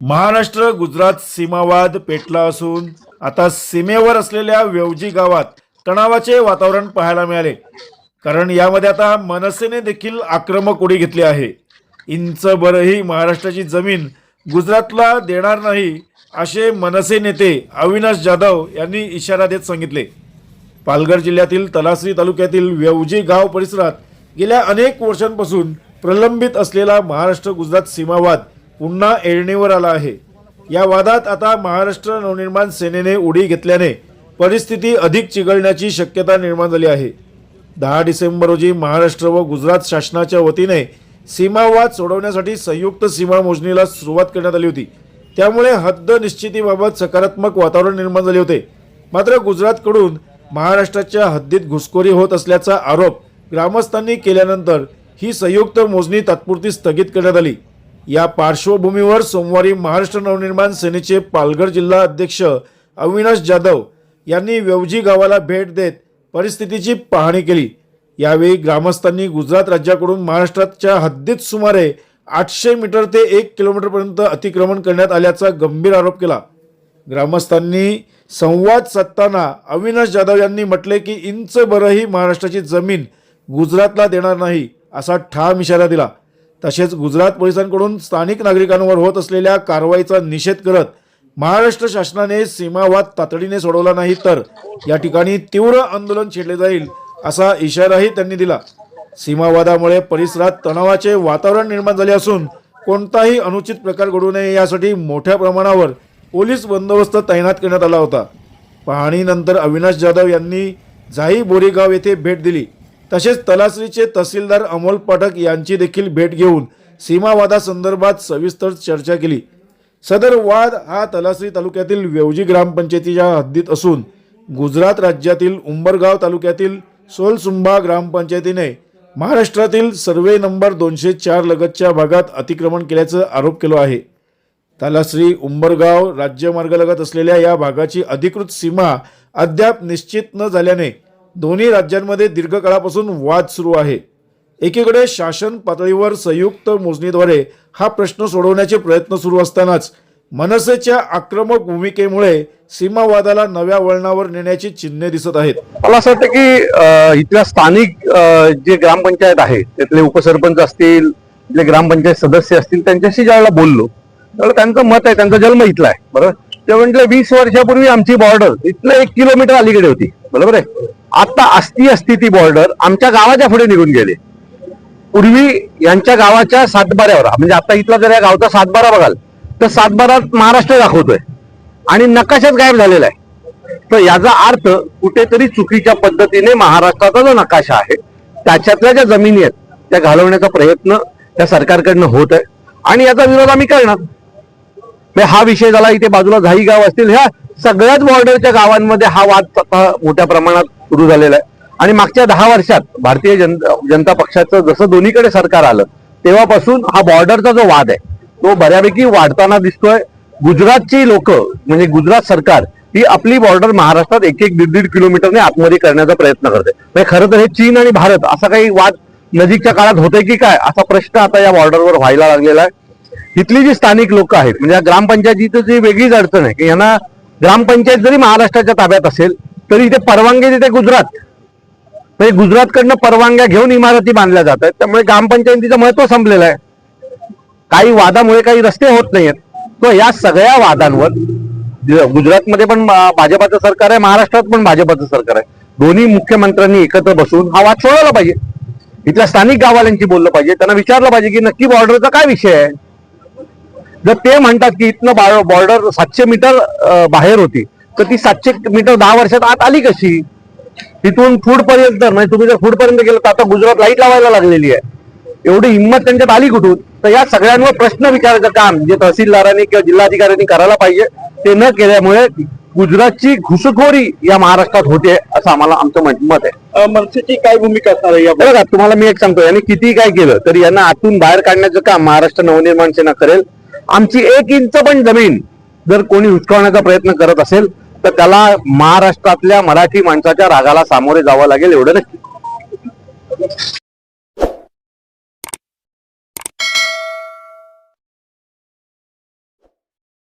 महाराष्ट्र गुजरात सीमावाद पेटला असून आता सीमेवर असलेल्या वेवजी गावात तणावाचे वातावरण पाहायला मिळाले। कारण यामध्ये आता मनसेने देखील आक्रमक उडी घेतली आहे। इंचभरही महाराष्ट्राची जमीन गुजरातला देणार नाही असे मनसे नेते अविनाश जाधव यांनी इशारा देत सांगितले। पालघर जिल्ह्यातील तलासरी तालुक्यातील वेवजी गाव परिसरात गेल्या अनेक वर्षांपासून प्रलंबित असलेला महाराष्ट्र गुजरात सीमावाद पुन्हा ऐरणीवर आला आहे। या वादात आता महाराष्ट्र नवनिर्माण सेनेने उडी घेतल्याने परिस्थिती अधिक चिघळण्याची शक्यता निर्माण झाली आहे। 10 डिसेंबर रोजी महाराष्ट्र व गुजरात शासनाच्या वतीने सीमावाद सोडवण्यासाठी संयुक्त सीमा मोजणीला सुरुवात करण्यात आली होती। त्यामुळे हद्द निश्चितीबाबत सकारात्मक वातावरण निर्माण झाले होते। मात्र गुजरातकडून महाराष्ट्राच्या हद्दीत घुसखोरी होत असल्याचा आरोप ग्रामस्थांनी केल्यानंतर ही संयुक्त मोजणी तात्पुरती स्थगित करण्यात आली। या पार्श्वभूमीवर सोमवारी महाराष्ट्र नवनिर्माण सेनेचे पालघर जिल्हा अध्यक्ष अविनाश जाधव यांनी वेवजी गावाला भेट देत परिस्थितीची पाहणी केली। यावेळी ग्रामस्थांनी गुजरात राज्याकडून महाराष्ट्राच्या हद्दीत सुमारे 800 मीटर ते 1 किलोमीटरपर्यंत अतिक्रमण करण्यात आल्याचा गंभीर आरोप केला। ग्रामस्थांनी संवाद साधताना अविनाश जाधव यांनी म्हटले की इंचभरही महाराष्ट्राची जमीन गुजरातला देणार नाही असा ठाम इशारा दिला। तसेच गुजरात पोलिसांकडून स्थानिक नागरिकांवर होत असलेल्या कारवाईचा निषेध करत महाराष्ट्र शासनाने सीमावाद तातडीने सोडवला नाही तर या ठिकाणी तीव्र आंदोलन छेडले जाईल असा इशाराही त्यांनी दिला। सीमावादामुळे परिसरात तणावाचे वातावरण निर्माण झाले असून कोणताही अनुचित प्रकार घडू नये यासाठी मोठ्या प्रमाणावर पोलीस बंदोबस्त तैनात करण्यात आला होता। पाहणीनंतर अविनाश जाधव यांनी जाई बोरीगाव येथे भेट दिली। तसेच तलासरीचे तहसीलदार अमोल पाठक यांची देखील भेट घेऊन सीमावादासंदर्भात सविस्तर चर्चा केली। सदर वाद हा तलासरी तालुक्यातील वेवजी ग्रामपंचायतीच्या हद्दीत असून गुजरात राज्यातील उंबरगाव तालुक्यातील सोलसुंबा ग्रामपंचायतीने महाराष्ट्रातील सर्वे नंबर 204 लगतच्या भागात अतिक्रमण केल्याचा आरोप केला आहे। तलासरी उंबरगाव राज्यमार्गालगत असलेल्या या भागाची अधिकृत सीमा अद्याप निश्चित न झाल्याने दोन्ही राज्यांमध्ये दीर्घकाळापासून वाद सुरू आहे। एकीकडे शासन पातळीवर संयुक्त मोजणीद्वारे हा प्रश्न सोडवण्याचे प्रयत्न सुरू असतानाच मनसेच्या आक्रमक भूमिकेमुळे सीमावादाला नव्या वळणावर नेण्याची चिन्हे दिसत आहेत। मला असं वाटतं की इथल्या स्थानिक जे ग्रामपंचायत आहे त्यातले उपसरपंच असतील, इथले ग्रामपंचायत सदस्य असतील, त्यांच्याशी ज्यावेळेला बोललो त्यावेळेला त्यांचं मत आहे, त्यांचा जन्म इथला आहे, बरोबर। ते म्हटले 20 वर्षापूर्वी आमची बॉर्डर इथलं 1 किलोमीटर अलीकडे होती, बरोबर आहे। आता असती ती बॉर्डर आमच्या गावाच्या पुढे निघून गेली। पूर्वी यांच्या गावाच्या सातबाऱ्यावर, म्हणजे आता इथला जर या गावचा सातबारा बघाल तर सातबारात महाराष्ट्र दाखवतोय आणि नकाशाच गायब झालेला आहे। तर याचा अर्थ कुठेतरी चुकीच्या पद्धतीने महाराष्ट्राचा जो नकाशा आहे त्याच्यातल्या ज्या जमिनी आहेत त्या घालवण्याचा प्रयत्न त्या सरकारकडनं होत आहे आणि याचा विरोध आम्ही करणार। हा विषय झाला, इथे बाजूला जाई गाव असतील, ह्या सगळ्याच बॉर्डरच्या गावांमध्ये हा वाद आता मोठ्या प्रमाणात सुरू झालेला आहे। आणि मागच्या 10 वर्षात भारतीय जनता पक्षाचं जसं दोन्हीकडे सरकार आलं तेव्हापासून हा बॉर्डरचा जो वाद आहे तो बऱ्यापैकी वाढताना दिसतोय। गुजरातची लोक म्हणजे गुजरात सरकार ही आपली बॉर्डर महाराष्ट्रात 1-1, 1.5 किलोमीटरने आतमध्ये करण्याचा प्रयत्न करते। म्हणजे खरं तर हे चीन आणि भारत असा काही वाद नजीकच्या काळात होतोय की काय असा प्रश्न आता या बॉर्डरवर व्हायला लागलेला आहे। इथली जी स्थानिक लोक आहेत म्हणजे या ग्रामपंचायतीची जी वेगळीच अडचण आहे की यांना ग्रामपंचायत जरी महाराष्ट्राच्या ताब्यात असेल तरी इथे परवानगी देते गुजरात, म्हणजे गुजरातकडनं परवानग्या घेऊन इमारती बांधल्या जात आहेत। त्यामुळे ग्रामपंचायतीचं महत्व संपलेलं आहे। काही वादामुळे काही रस्ते होत नाहीयेत। तर या सगळ्या वादांवर गुजरातमध्ये पण भाजपाचं सरकार आहे, महाराष्ट्रात पण भाजपाचं सरकार आहे। दोन्ही मुख्यमंत्र्यांनी एकत्र बसून हा वाद सोडवला पाहिजे। इथल्या स्थानिक गाववाल्यांशी बोललं पाहिजे, त्यांना विचारलं पाहिजे की नक्की बॉर्डरचा काय विषय आहे। जर ते म्हणतात की इथनं बॉर्डर 700 मीटर बाहेर होती तर ती 700 मीटर 10 वर्षात आत आली कशी? तिथून फूडपर्यंत, म्हणजे तुम्ही जर फूडपर्यंत गेलं तर आता गुजरात लाईट लावायला लागलेली आहे, एवढी हिंमत त्यांच्यात आली कुठून? तर या सगळ्यांवर प्रश्न विचारायचं काम जे तहसीलदारांनी किंवा जिल्हाधिकाऱ्यांनी करायला पाहिजे ते न केल्यामुळे गुजरातची घुसखोरी या महाराष्ट्रात होते असं आम्हाला आमचं मत आहे। मनसेची काय भूमिका असणार आहे? बघा तुम्हाला मी एक सांगतो, यांनी किती काय केलं तरी यांना आतून बाहेर काढण्याचं काम महाराष्ट्र नवनिर्माण सेना करेल। आमची 1 इंच पण जमीन जर कोणी हुसकावण्याचा प्रयत्न करत असेल तर त्याला महाराष्ट्रातल्या मराठी माणसाच्या रागाला सामोरे जावं लागेल, एवढं नक्की।